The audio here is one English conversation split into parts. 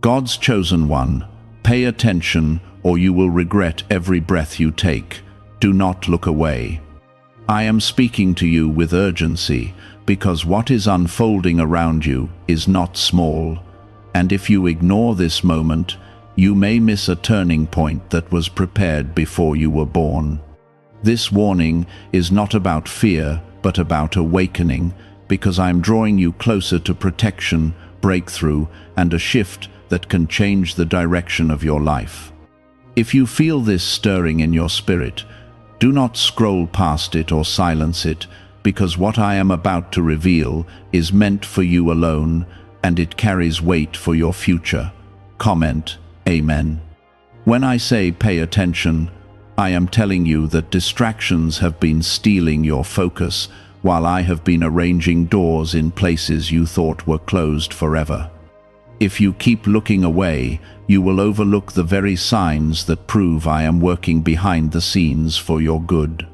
God's chosen one, pay attention or you will regret every breath you take. Do not look away. I am speaking to you with urgency because what is unfolding around you is not small, and if you ignore this moment, you may miss a turning point that was prepared before you were born. This warning is not about fear, but about awakening, because I am drawing you closer to protection, breakthrough, and a shift that can change the direction of your life. If you feel this stirring in your spirit, do not scroll past it or silence it, because what I am about to reveal is meant for you alone, and it carries weight for your future. Comment, Amen. When I say pay attention, I am telling you that distractions have been stealing your focus, while I have been arranging doors in places you thought were closed forever. If you keep looking away, you will overlook the very signs that prove I am working behind the scenes for your good.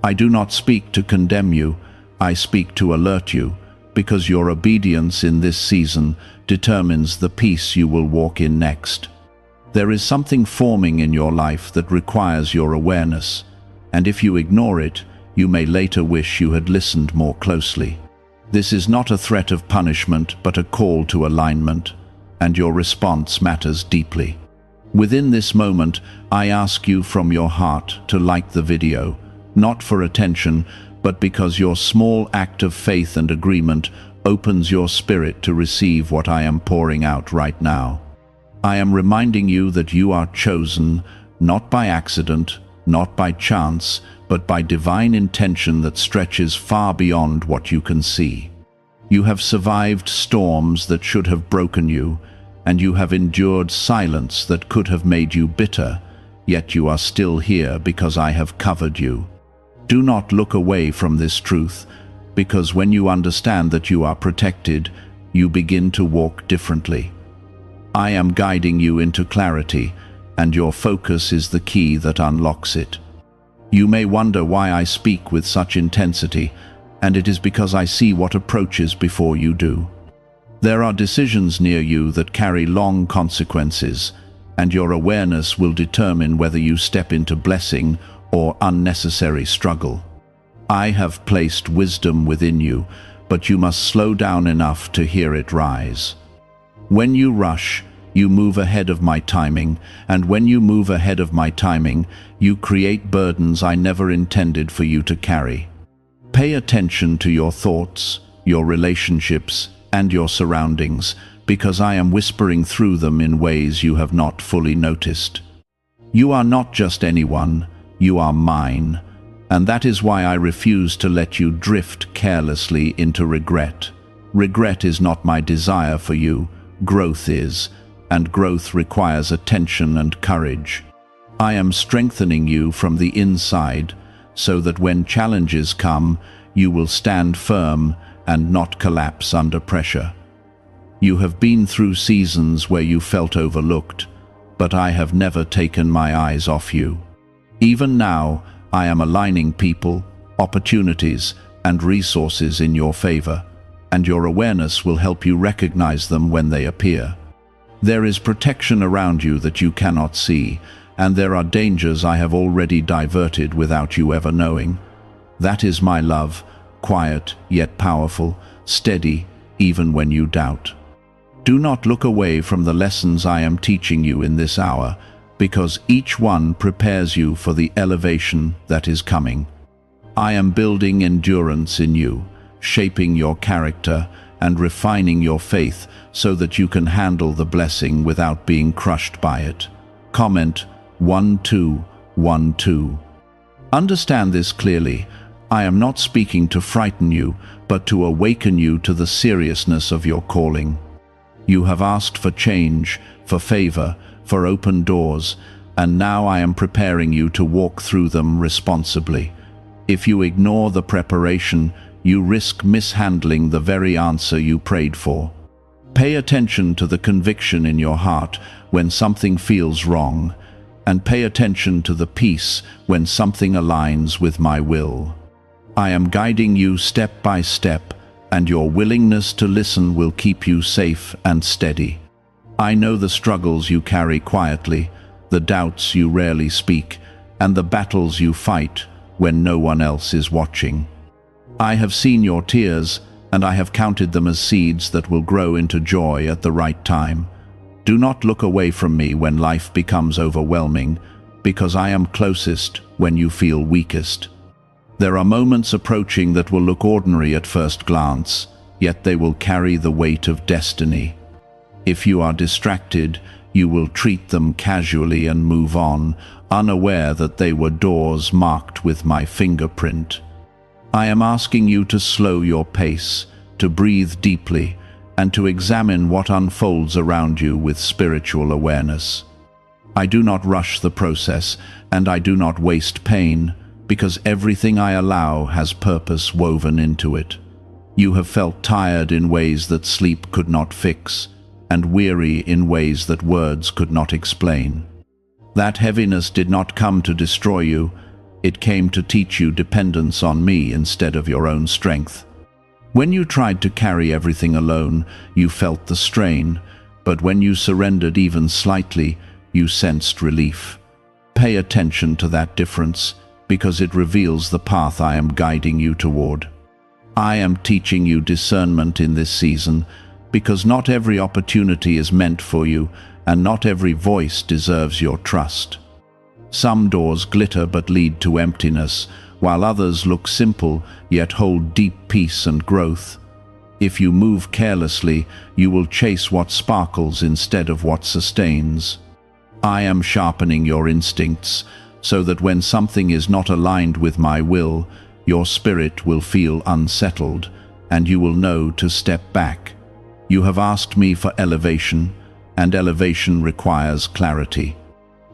I do not speak to condemn you, I speak to alert you, because your obedience in this season determines the peace you will walk in next. There is something forming in your life that requires your awareness, and if you ignore it, you may later wish you had listened more closely. This is not a threat of punishment, but a call to alignment, and your response matters deeply. Within this moment, I ask you from your heart to like the video, not for attention, but because your small act of faith and agreement opens your spirit to receive what I am pouring out right now. I am reminding you that you are chosen, not by accident, not by chance, but by divine intention that stretches far beyond what you can see. You have survived storms that should have broken you, and you have endured silence that could have made you bitter, yet you are still here because I have covered you. Do not look away from this truth, because when you understand that you are protected, you begin to walk differently. I am guiding you into clarity, and your focus is the key that unlocks it. You may wonder why I speak with such intensity, and it is because I see what approaches before you do. There are decisions near you that carry long consequences, and your awareness will determine whether you step into blessing or unnecessary struggle. I have placed wisdom within you, but you must slow down enough to hear it rise. When you rush, you move ahead of my timing, and when you move ahead of my timing, you create burdens I never intended for you to carry. Pay attention to your thoughts, your relationships, and your surroundings, because I am whispering through them in ways you have not fully noticed. You are not just anyone, you are mine, and that is why I refuse to let you drift carelessly into regret. Regret is not my desire for you, growth is, and growth requires attention and courage. I am strengthening you from the inside, so that when challenges come, you will stand firm and not collapse under pressure. You have been through seasons where you felt overlooked, but I have never taken my eyes off you. Even now, I am aligning people, opportunities, and resources in your favor, and your awareness will help you recognize them when they appear. There is protection around you that you cannot see, and there are dangers I have already diverted without you ever knowing. That is my love, quiet yet powerful, steady even when you doubt. Do not look away from the lessons I am teaching you in this hour, because each one prepares you for the elevation that is coming. I am building endurance in you, shaping your character and refining your faith so that you can handle the blessing without being crushed by it. Comment 1212. Understand this clearly. I am not speaking to frighten you, but to awaken you to the seriousness of your calling. You have asked for change, for favor, for open doors, and now I am preparing you to walk through them responsibly. If you ignore the preparation, you risk mishandling the very answer you prayed for. Pay attention to the conviction in your heart when something feels wrong, and pay attention to the peace when something aligns with my will. I am guiding you step by step, and your willingness to listen will keep you safe and steady. I know the struggles you carry quietly, the doubts you rarely speak, and the battles you fight when no one else is watching. I have seen your tears, and I have counted them as seeds that will grow into joy at the right time. Do not look away from me when life becomes overwhelming, because I am closest when you feel weakest. There are moments approaching that will look ordinary at first glance, yet they will carry the weight of destiny. If you are distracted, you will treat them casually and move on, unaware that they were doors marked with my fingerprint. I am asking you to slow your pace, to breathe deeply, and to examine what unfolds around you with spiritual awareness. I do not rush the process, and I do not waste pain, because everything I allow has purpose woven into it. You have felt tired in ways that sleep could not fix, and weary in ways that words could not explain. That heaviness did not come to destroy you, it came to teach you dependence on me instead of your own strength. When you tried to carry everything alone, you felt the strain, but when you surrendered even slightly, you sensed relief. Pay attention to that difference, because it reveals the path I am guiding you toward. I am teaching you discernment in this season, because not every opportunity is meant for you, and not every voice deserves your trust. Some doors glitter but lead to emptiness, while others look simple yet hold deep peace and growth. If you move carelessly, you will chase what sparkles instead of what sustains. I am sharpening your instincts, so that when something is not aligned with my will, your spirit will feel unsettled, and you will know to step back. You have asked me for elevation, and elevation requires clarity.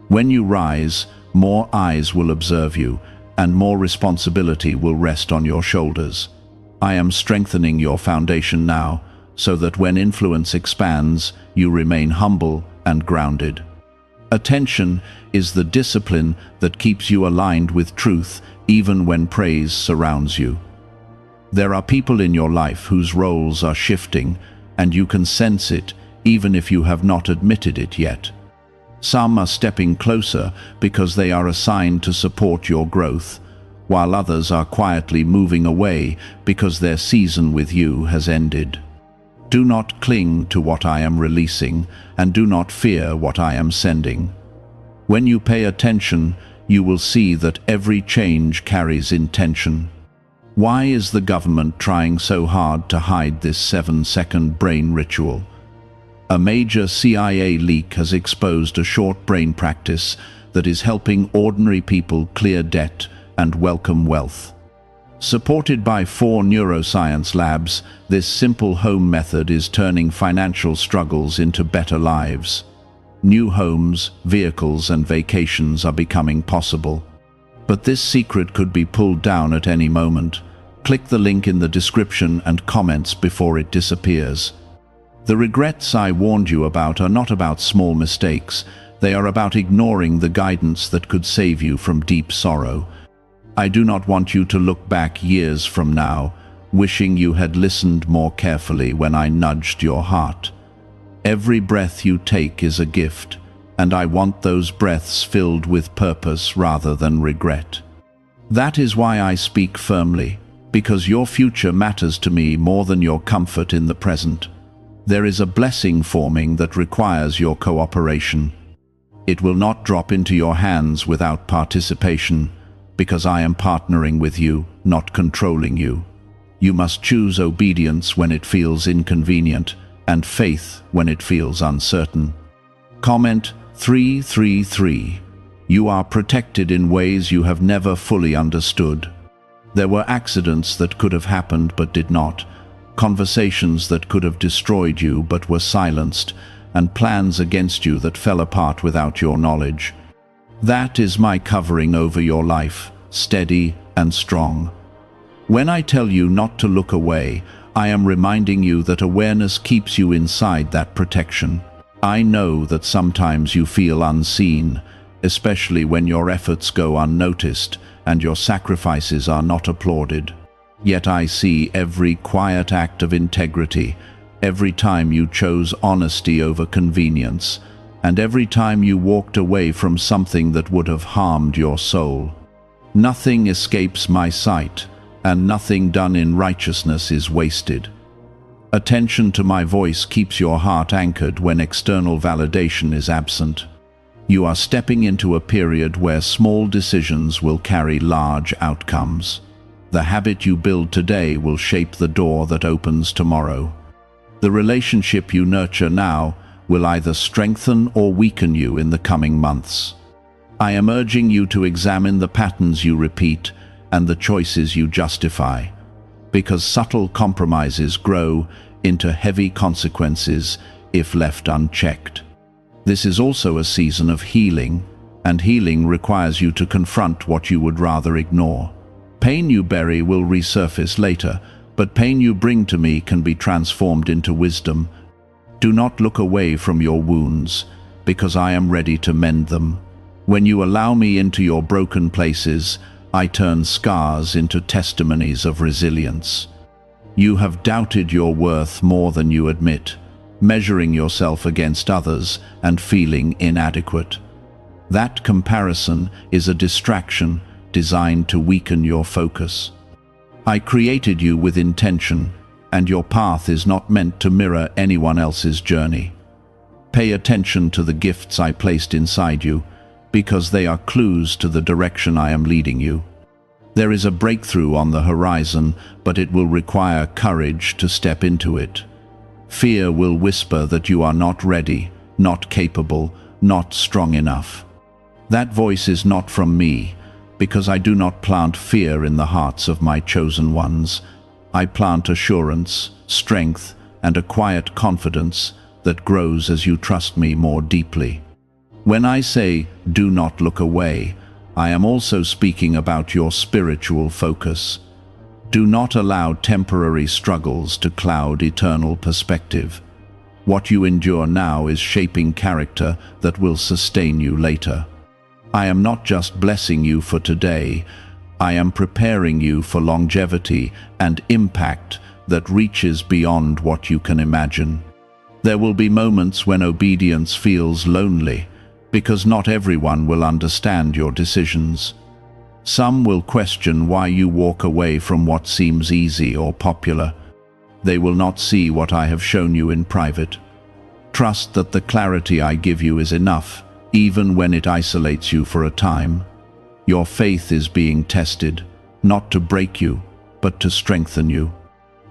When you rise, more eyes will observe you, and more responsibility will rest on your shoulders. I am strengthening your foundation now, so that when influence expands, you remain humble and grounded. Attention is the discipline that keeps you aligned with truth, even when praise surrounds you. There are people in your life whose roles are shifting, and you can sense it, even if you have not admitted it yet. Some are stepping closer because they are assigned to support your growth, while others are quietly moving away because their season with you has ended. Do not cling to what I am releasing, and do not fear what I am sending. When you pay attention, you will see that every change carries intention. Why is the government trying so hard to hide this 7-second brain ritual? A major CIA leak has exposed a short brain practice that is helping ordinary people clear debt and welcome wealth. Supported by 4 neuroscience labs, this simple home method is turning financial struggles into better lives. New homes, vehicles, and vacations are becoming possible. But this secret could be pulled down at any moment. Click the link in the description and comments before it disappears. The regrets I warned you about are not about small mistakes. They are about ignoring the guidance that could save you from deep sorrow. I do not want you to look back years from now, wishing you had listened more carefully when I nudged your heart. Every breath you take is a gift, and I want those breaths filled with purpose rather than regret. That is why I speak firmly, because your future matters to me more than your comfort in the present. There is a blessing forming that requires your cooperation. It will not drop into your hands without participation, because I am partnering with you, not controlling you. You must choose obedience when it feels inconvenient, and faith when it feels uncertain. Comment 333. You are protected in ways you have never fully understood. There were accidents that could have happened but did not, conversations that could have destroyed you but were silenced, and plans against you that fell apart without your knowledge. That is my covering over your life, steady and strong. When I tell you not to look away, I am reminding you that awareness keeps you inside that protection. I know that sometimes you feel unseen, especially when your efforts go unnoticed and your sacrifices are not applauded. Yet I see every quiet act of integrity, every time you chose honesty over convenience, and every time you walked away from something that would have harmed your soul. Nothing escapes my sight, and nothing done in righteousness is wasted. Attention to my voice keeps your heart anchored when external validation is absent. You are stepping into a period where small decisions will carry large outcomes. The habit you build today will shape the door that opens tomorrow. The relationship you nurture now will either strengthen or weaken you in the coming months. I am urging you to examine the patterns you repeat and the choices you justify, because subtle compromises grow into heavy consequences if left unchecked. This is also a season of healing, and healing requires you to confront what you would rather ignore. Pain you bury will resurface later, but pain you bring to me can be transformed into wisdom. Do not look away from your wounds, because I am ready to mend them. When you allow me into your broken places, I turn scars into testimonies of resilience. You have doubted your worth more than you admit, measuring yourself against others and feeling inadequate. That comparison is a distraction designed to weaken your focus. I created you with intention, and your path is not meant to mirror anyone else's journey. Pay attention to the gifts I placed inside you, because they are clues to the direction I am leading you. There is a breakthrough on the horizon, but it will require courage to step into it. Fear will whisper that you are not ready, not capable, not strong enough. That voice is not from me, because I do not plant fear in the hearts of my chosen ones. I plant assurance, strength, and a quiet confidence that grows as you trust me more deeply. When I say, do not look away, I am also speaking about your spiritual focus. Do not allow temporary struggles to cloud eternal perspective. What you endure now is shaping character that will sustain you later. I am not just blessing you for today, I am preparing you for longevity and impact that reaches beyond what you can imagine. There will be moments when obedience feels lonely, because not everyone will understand your decisions. Some will question why you walk away from what seems easy or popular. They will not see what I have shown you in private. Trust that the clarity I give you is enough, even when it isolates you for a time. Your faith is being tested, not to break you, but to strengthen you.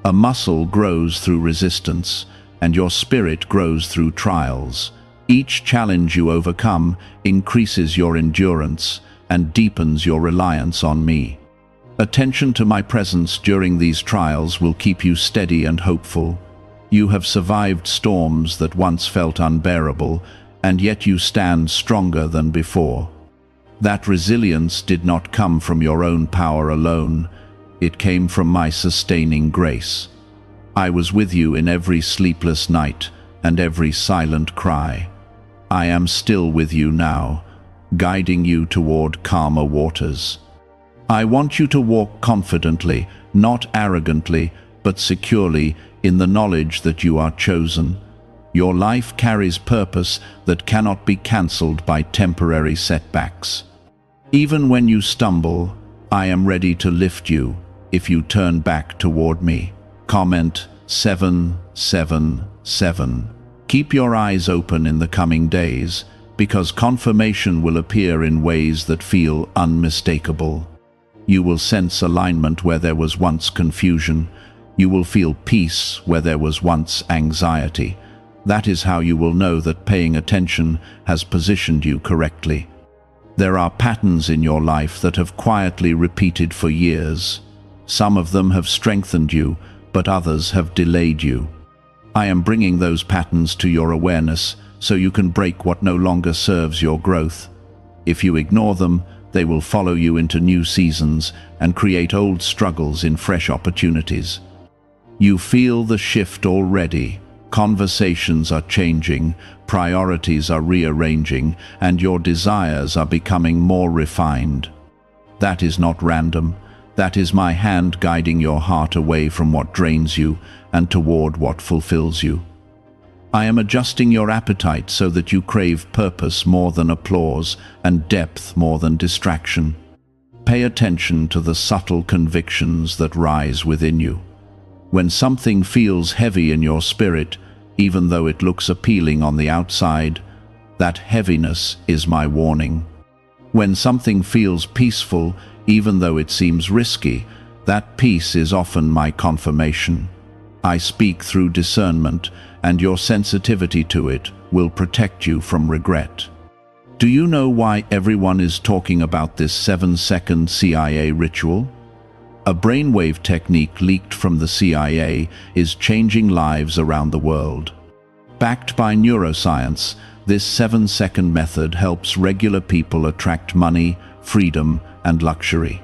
A muscle grows through resistance, and your spirit grows through trials. Each challenge you overcome increases your endurance and deepens your reliance on me. Attention to my presence during these trials will keep you steady and hopeful. You have survived storms that once felt unbearable, and yet you stand stronger than before. That resilience did not come from your own power alone. It came from my sustaining grace. I was with you in every sleepless night and every silent cry. I am still with you now, guiding you toward calmer waters. I want you to walk confidently, not arrogantly, but securely in the knowledge that you are chosen. Your life carries purpose that cannot be cancelled by temporary setbacks. Even when you stumble, I am ready to lift you if you turn back toward me. Comment 777. Keep your eyes open in the coming days, because confirmation will appear in ways that feel unmistakable. You will sense alignment where there was once confusion. You will feel peace where there was once anxiety. That is how you will know that paying attention has positioned you correctly. There are patterns in your life that have quietly repeated for years. Some of them have strengthened you, but others have delayed you. I am bringing those patterns to your awareness so you can break what no longer serves your growth. If you ignore them, they will follow you into new seasons and create old struggles in fresh opportunities. You feel the shift already. Conversations are changing, priorities are rearranging, and your desires are becoming more refined. That is not random. That is my hand guiding your heart away from what drains you and toward what fulfills you. I am adjusting your appetite so that you crave purpose more than applause and depth more than distraction. Pay attention to the subtle convictions that rise within you. When something feels heavy in your spirit, even though it looks appealing on the outside, that heaviness is my warning. When something feels peaceful, even though it seems risky, that peace is often my confirmation. I speak through discernment, and your sensitivity to it will protect you from regret. Do you know why everyone is talking about this 7-second CIA ritual? A brainwave technique leaked from the CIA is changing lives around the world. Backed by neuroscience, this 7-second method helps regular people attract money, freedom, and luxury.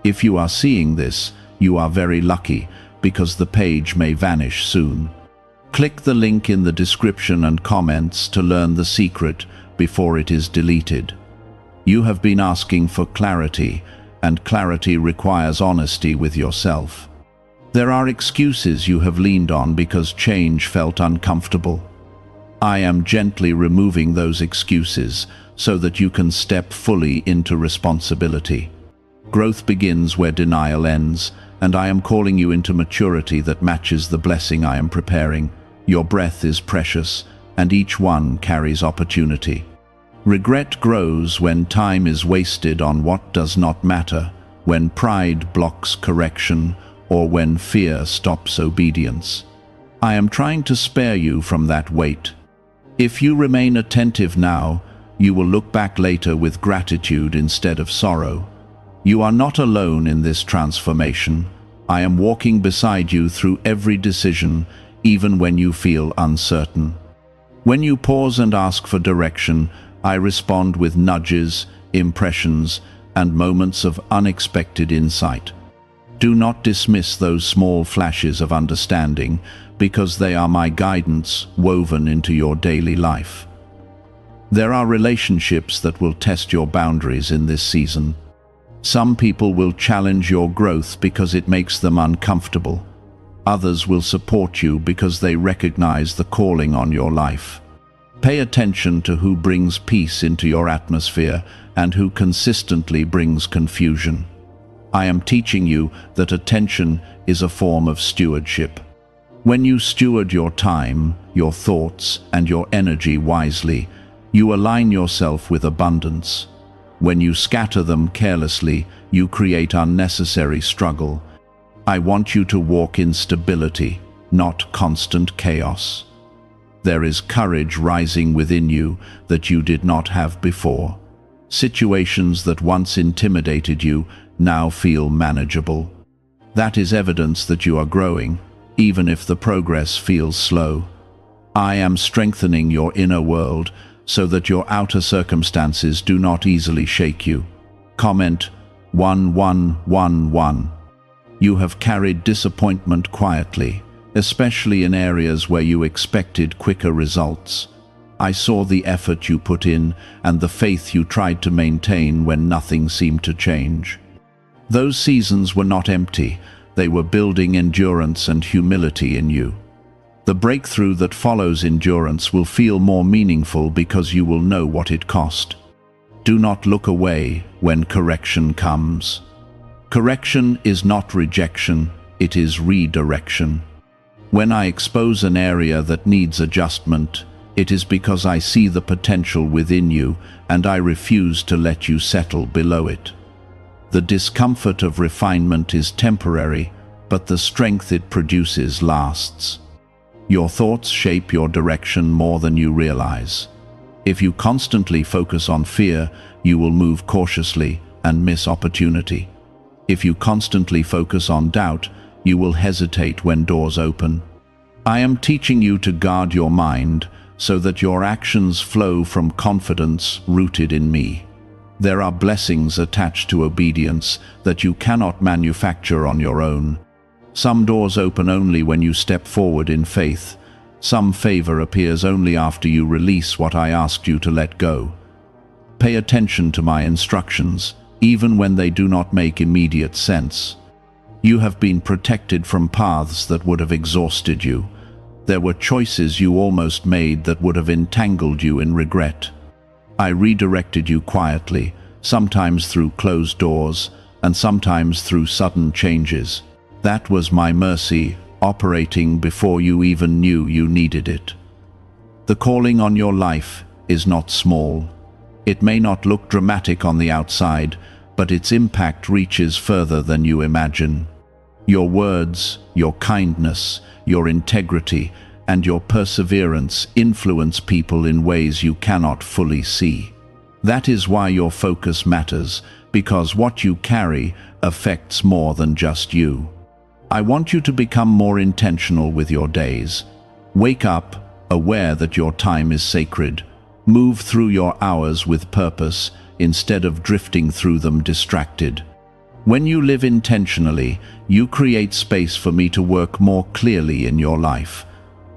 If you are seeing this, you are very lucky, because the page may vanish soon. Click the link in the description and comments to learn the secret before it is deleted. You have been asking for clarity, and clarity requires honesty with yourself. There are excuses you have leaned on because change felt uncomfortable. I am gently removing those excuses so that you can step fully into responsibility. Growth begins where denial ends, and I am calling you into maturity that matches the blessing I am preparing. Your breath is precious, and each one carries opportunity. Regret grows when time is wasted on what does not matter, when pride blocks correction, or when fear stops obedience. I am trying to spare you from that weight. If you remain attentive now, you will look back later with gratitude instead of sorrow. You are not alone in this transformation. I am walking beside you through every decision, even when you feel uncertain. When you pause and ask for direction, I respond with nudges, impressions, and moments of unexpected insight. Do not dismiss those small flashes of understanding, because they are my guidance woven into your daily life. There are relationships that will test your boundaries in this season. Some people will challenge your growth because it makes them uncomfortable. Others will support you because they recognize the calling on your life. Pay attention to who brings peace into your atmosphere and who consistently brings confusion. I am teaching you that attention is a form of stewardship. When you steward your time, your thoughts, and your energy wisely, you align yourself with abundance. When you scatter them carelessly, you create unnecessary struggle. I want you to walk in stability, not constant chaos. There is courage rising within you that you did not have before. Situations that once intimidated you now feel manageable. That is evidence that you are growing, even if the progress feels slow. I am strengthening your inner world so that your outer circumstances do not easily shake you. Comment 1111. You have carried disappointment quietly, especially in areas where you expected quicker results. I saw the effort you put in and the faith you tried to maintain when nothing seemed to change. Those seasons were not empty, they were building endurance and humility in you. The breakthrough that follows endurance will feel more meaningful because you will know what it cost. Do not look away when correction comes. Correction is not rejection, it is redirection. When I expose an area that needs adjustment, it is because I see the potential within you and I refuse to let you settle below it. The discomfort of refinement is temporary, but the strength it produces lasts. Your thoughts shape your direction more than you realize. If you constantly focus on fear, you will move cautiously and miss opportunity. If you constantly focus on doubt, you will hesitate when doors open. I am teaching you to guard your mind so that your actions flow from confidence rooted in me. There are blessings attached to obedience that you cannot manufacture on your own. Some doors open only when you step forward in faith. Some favor appears only after you release what I asked you to let go. Pay attention to my instructions, even when they do not make immediate sense. You have been protected from paths that would have exhausted you. There were choices you almost made that would have entangled you in regret. I redirected you quietly, sometimes through closed doors, and sometimes through sudden changes. That was my mercy, operating before you even knew you needed it. The calling on your life is not small. It may not look dramatic on the outside, but its impact reaches further than you imagine. Your words, your kindness, your integrity, and your perseverance influence people in ways you cannot fully see. That is why your focus matters, because what you carry affects more than just you. I want you to become more intentional with your days. Wake up, aware that your time is sacred. Move through your hours with purpose, instead of drifting through them distracted. When you live intentionally, you create space for me to work more clearly in your life.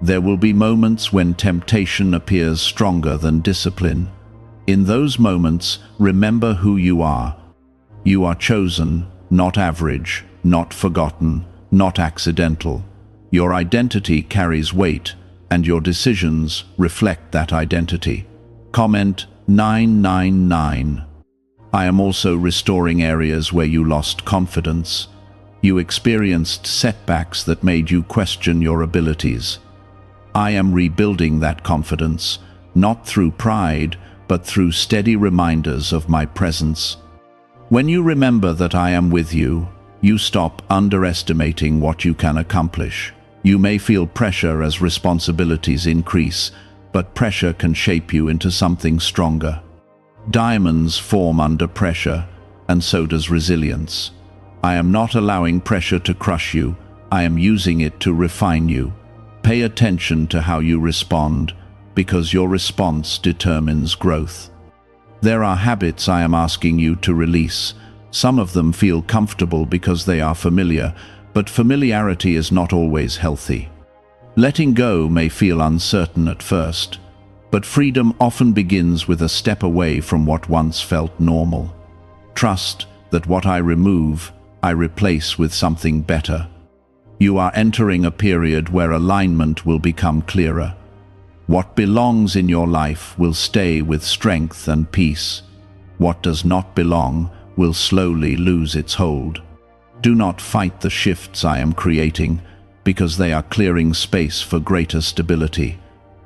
There will be moments when temptation appears stronger than discipline. In those moments, remember who you are. You are chosen, not average, not forgotten, not accidental. Your identity carries weight, and your decisions reflect that identity. Comment 999. I am also restoring areas where you lost confidence. You experienced setbacks that made you question your abilities. I am rebuilding that confidence, not through pride, but through steady reminders of my presence. When you remember that I am with you, you stop underestimating what you can accomplish. You may feel pressure as responsibilities increase, but pressure can shape you into something stronger. Diamonds form under pressure, and so does resilience. I am not allowing pressure to crush you, I am using it to refine you. Pay attention to how you respond, because your response determines growth. There are habits I am asking you to release. Some of them feel comfortable because they are familiar, but familiarity is not always healthy. Letting go may feel uncertain at first, but freedom often begins with a step away from what once felt normal. Trust that what I remove, I replace with something better. You are entering a period where alignment will become clearer. What belongs in your life will stay with strength and peace. What does not belong will slowly lose its hold. Do not fight the shifts I am creating, because they are clearing space for greater stability.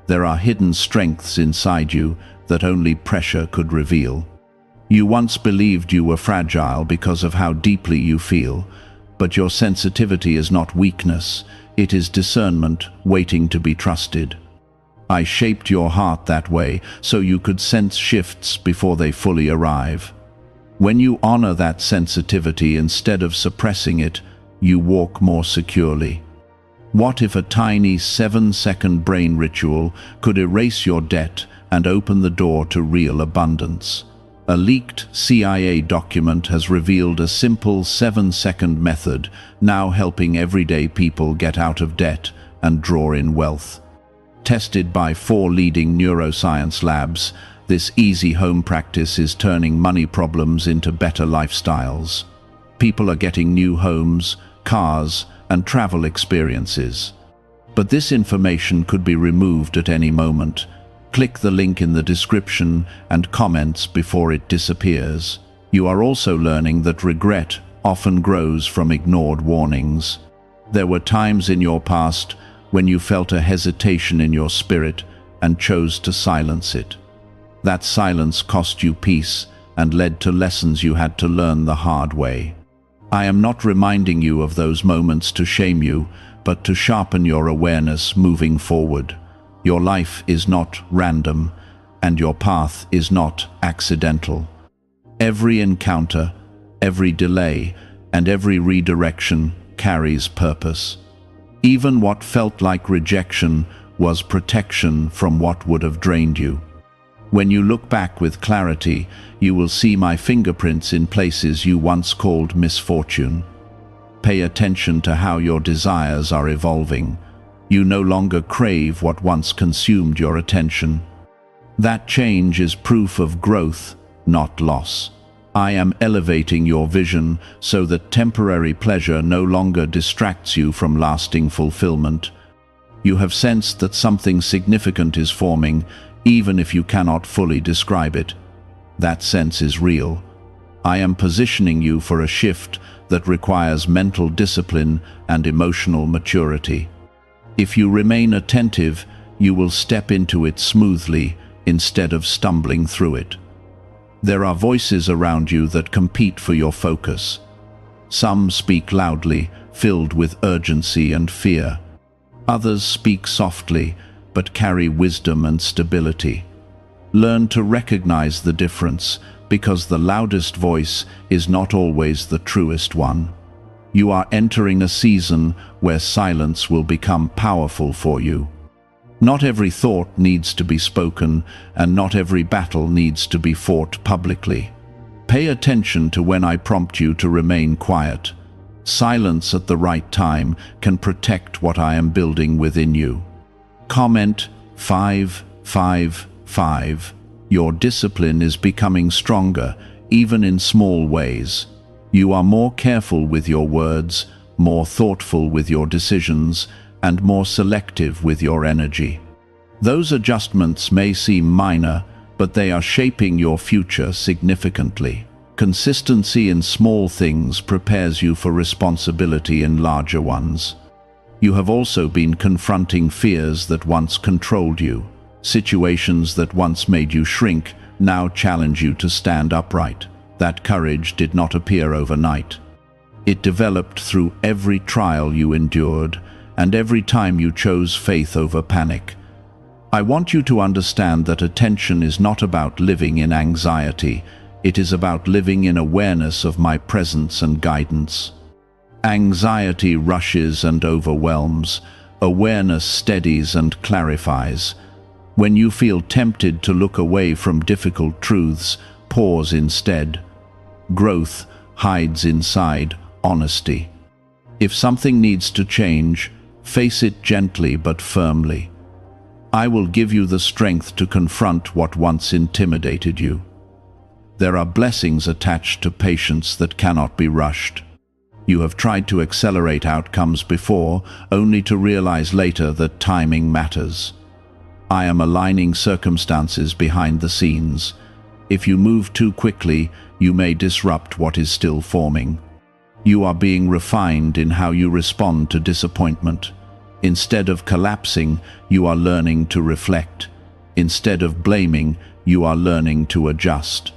There are hidden strengths inside you that only pressure could reveal. You once believed you were fragile because of how deeply you feel, but your sensitivity is not weakness, it is discernment waiting to be trusted. I shaped your heart that way so you could sense shifts before they fully arrive. When you honor that sensitivity instead of suppressing it, you walk more securely. What if a tiny 7-second brain ritual could erase your debt and open the door to real abundance? A leaked CIA document has revealed a simple 7-second method, now helping everyday people get out of debt and draw in wealth. Tested by 4 leading neuroscience labs, this easy home practice is turning money problems into better lifestyles. People are getting new homes, cars, and travel experiences. But this information could be removed at any moment. Click the link in the description and comments before it disappears. You are also learning that regret often grows from ignored warnings. There were times in your past when you felt a hesitation in your spirit and chose to silence it. That silence cost you peace and led to lessons you had to learn the hard way. I am not reminding you of those moments to shame you, but to sharpen your awareness moving forward. Your life is not random, and your path is not accidental. Every encounter, every delay, and every redirection carries purpose. Even what felt like rejection was protection from what would have drained you. When you look back with clarity, you will see my fingerprints in places you once called misfortune. Pay attention to how your desires are evolving. You no longer crave what once consumed your attention. That change is proof of growth, not loss. I am elevating your vision so that temporary pleasure no longer distracts you from lasting fulfillment. You have sensed that something significant is forming, even if you cannot fully describe it. That sense is real. I am positioning you for a shift that requires mental discipline and emotional maturity. If you remain attentive, you will step into it smoothly instead of stumbling through it. There are voices around you that compete for your focus. Some speak loudly, filled with urgency and fear. Others speak softly, but carry wisdom and stability. Learn to recognize the difference, because the loudest voice is not always the truest one. You are entering a season where silence will become powerful for you. Not every thought needs to be spoken, and not every battle needs to be fought publicly. Pay attention to when I prompt you to remain quiet. Silence at the right time can protect what I am building within you. Comment 555. Your discipline is becoming stronger, even in small ways. You are more careful with your words, more thoughtful with your decisions, and more selective with your energy. Those adjustments may seem minor, but they are shaping your future significantly. Consistency in small things prepares you for responsibility in larger ones. You have also been confronting fears that once controlled you. Situations that once made you shrink now challenge you to stand upright. That courage did not appear overnight. It developed through every trial you endured and every time you chose faith over panic. I want you to understand that attention is not about living in anxiety. It is about living in awareness of my presence and guidance. Anxiety rushes and overwhelms. Awareness steadies and clarifies. When you feel tempted to look away from difficult truths, pause instead. Growth hides inside honesty. If something needs to change, face it gently but firmly. I will give you the strength to confront what once intimidated you. There are blessings attached to patience that cannot be rushed. You have tried to accelerate outcomes before, only to realize later that timing matters. I am aligning circumstances behind the scenes. If you move too quickly, you may disrupt what is still forming. You are being refined in how you respond to disappointment. Instead of collapsing, you are learning to reflect. Instead of blaming, you are learning to adjust.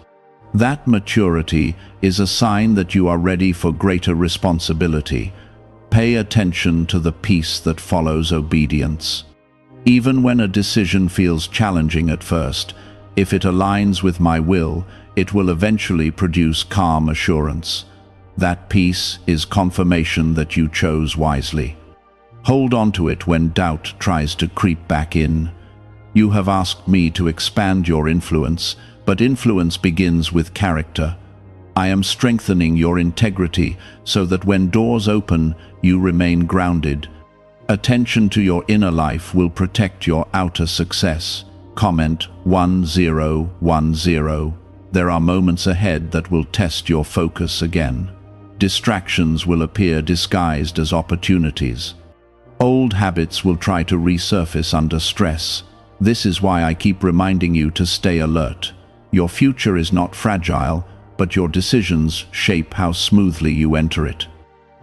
That maturity is a sign that you are ready for greater responsibility. Pay attention to the peace that follows obedience. Even when a decision feels challenging at first, if it aligns with my will, it will eventually produce calm assurance. That peace is confirmation that you chose wisely. Hold on to it when doubt tries to creep back in. You have asked me to expand your influence, but influence begins with character. I am strengthening your integrity so that when doors open, you remain grounded. Attention to your inner life will protect your outer success. Comment 1010. There are moments ahead that will test your focus again. Distractions will appear disguised as opportunities. Old habits will try to resurface under stress. This is why I keep reminding you to stay alert. Your future is not fragile, but your decisions shape how smoothly you enter it.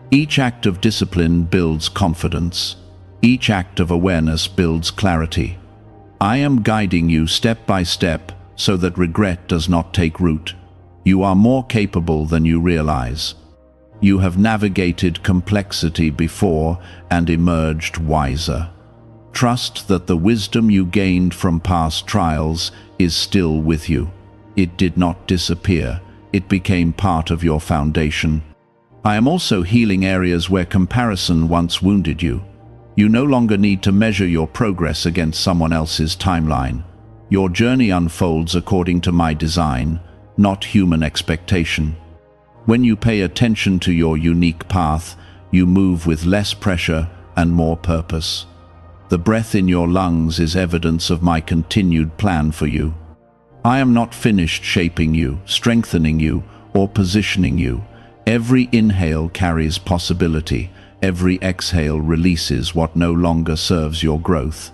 Each act of discipline builds confidence. Each act of awareness builds clarity. I am guiding you step by step so that regret does not take root. You are more capable than you realize. You have navigated complexity before and emerged wiser. Trust that the wisdom you gained from past trials is still with you. It did not disappear. It became part of your foundation. I am also healing areas where comparison once wounded you. You no longer need to measure your progress against someone else's timeline. Your journey unfolds according to my design, not human expectation. When you pay attention to your unique path, you move with less pressure and more purpose. The breath in your lungs is evidence of my continued plan for you. I am not finished shaping you, strengthening you, or positioning you. Every inhale carries possibility. Every exhale releases what no longer serves your growth.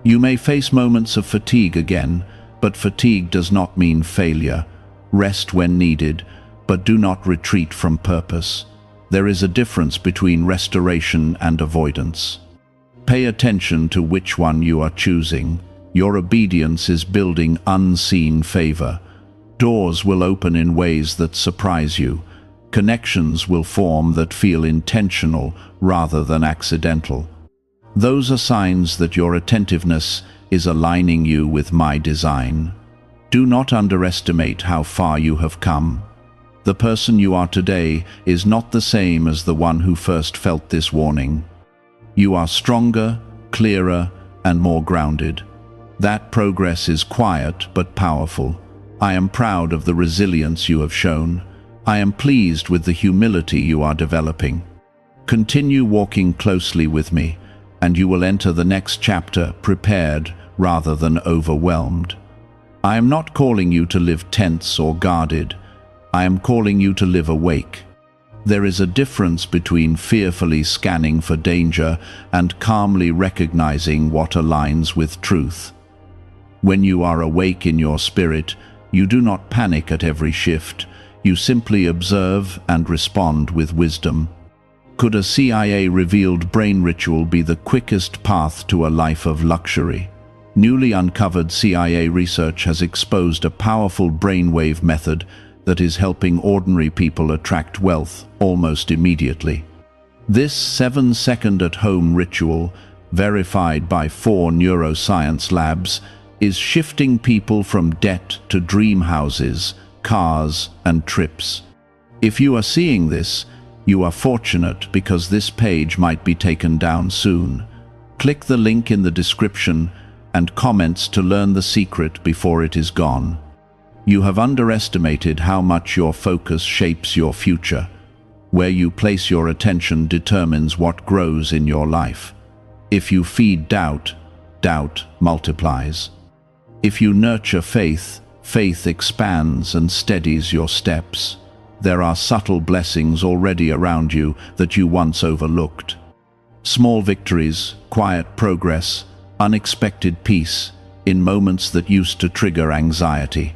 You may face moments of fatigue again, but fatigue does not mean failure. Rest when needed, but do not retreat from purpose. There is a difference between restoration and avoidance. Pay attention to which one you are choosing. Your obedience is building unseen favor. Doors will open in ways that surprise you. Connections will form that feel intentional rather than accidental. Those are signs that your attentiveness is aligning you with my design. Do not underestimate how far you have come. The person you are today is not the same as the one who first felt this warning. You are stronger, clearer, and more grounded. That progress is quiet but powerful. I am proud of the resilience you have shown. I am pleased with the humility you are developing. Continue walking closely with me, and you will enter the next chapter prepared rather than overwhelmed. I am not calling you to live tense or guarded. I am calling you to live awake. There is a difference between fearfully scanning for danger and calmly recognizing what aligns with truth. When you are awake in your spirit, you do not panic at every shift. You simply observe and respond with wisdom. Could a CIA-revealed brain ritual be the quickest path to a life of luxury? Newly uncovered CIA research has exposed a powerful brainwave method that is helping ordinary people attract wealth almost immediately. This 7-second at-home ritual, verified by 4 neuroscience labs, is shifting people from debt to dream houses, cars, and trips. If you are seeing this, you are fortunate because this page might be taken down soon. Click the link in the description and comments to learn the secret before it is gone. You have underestimated how much your focus shapes your future. Where you place your attention determines what grows in your life. If you feed doubt, doubt multiplies. If you nurture faith, faith expands and steadies your steps. There are subtle blessings already around you that you once overlooked. Small victories, quiet progress, unexpected peace in moments that used to trigger anxiety.